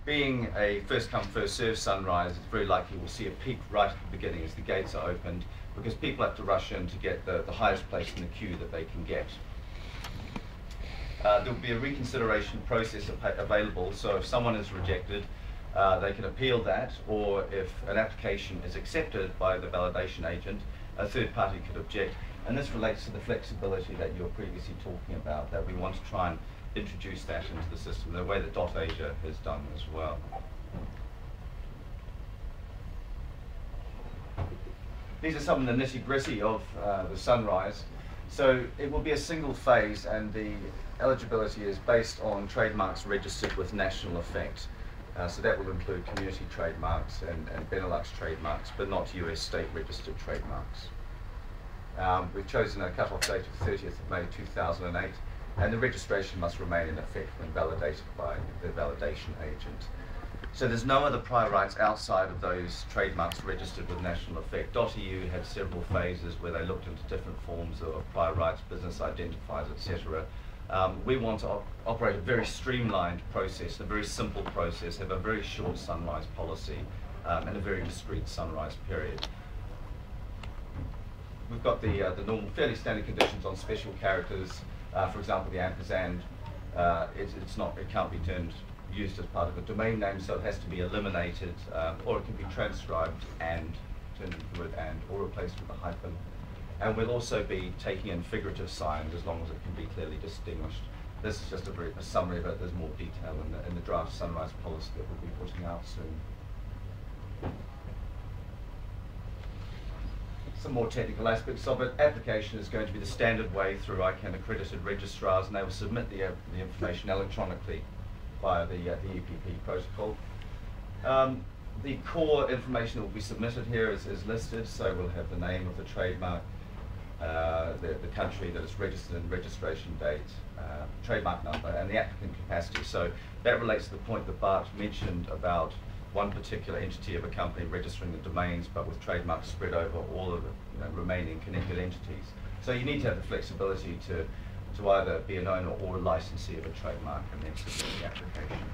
being a first come first served sunrise, it's very likely we'll see a peak right at the beginning as the gates are opened, because people have to rush in to get the highest place in the queue that they can get. There will be a reconsideration process available, so if someone is rejected, they can appeal that, or if an application is accepted by the validation agent, a third party could object. And this relates to the flexibility that you were previously talking about, that we want to try and introduce that into the system, the way that .asia has done as well. These are some of the nitty-gritty of the sunrise. So it will be a single phase, and the eligibility is based on trademarks registered with national effect. So that will include community trademarks and Benelux trademarks, but not US state registered trademarks. We've chosen a cut-off date of 30th of May 2008, and the registration must remain in effect when validated by the validation agent. So there's no other prior rights outside of those trademarks registered with national effect. .eu had several phases where they looked into different forms of prior rights, business identifiers, etc. We want to operate a very streamlined process, a very simple process, have a very short sunrise policy, and a very discrete sunrise period. We've got the normal, fairly standard conditions on special characters. For example, the ampersand, it can't be used as part of a domain name, so it has to be eliminated, or it can be transcribed and turned into the word and, or replaced with a hyphen. And we'll also be taking in figurative signs as long as it can be clearly distinguished. This is just a summary of it. There's more detail in the draft sunrise policy that we'll be putting out soon. Some more technical aspects of it. Application is going to be the standard way through ICANN accredited registrars, and they will submit the information electronically via the EPP protocol. The core information that will be submitted here is listed, so we'll have the name of the trademark, the country that it's registered in, registration date, trademark number, and the applicant capacity. So that relates to the point that Bart mentioned about one particular entity of a company registering the domains, but with trademarks spread over all of the remaining connected entities. So you need to have the flexibility to either be an owner or a licensee of a trademark and then submit the application.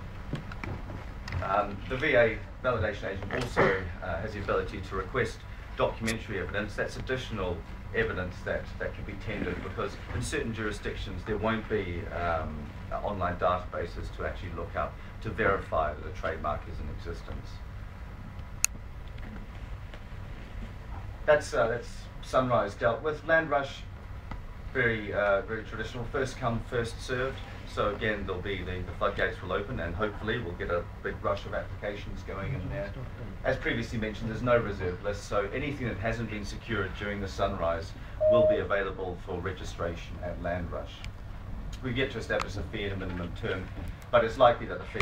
The VA validation agent also has the ability to request documentary evidence. That's additional evidence that can be tendered, because in certain jurisdictions there won't be online databases to actually look up to verify that a trademark is in existence. That's Sunrise dealt with. Land Rush, very traditional, first come, first served. So again, there'll be the floodgates will open, and hopefully we'll get a big rush of applications going in there. As previously mentioned, there's no reserve list, so anything that hasn't been secured during the sunrise will be available for registration at Land Rush. We've yet to establish a fee and a minimum term, but it's likely that the fee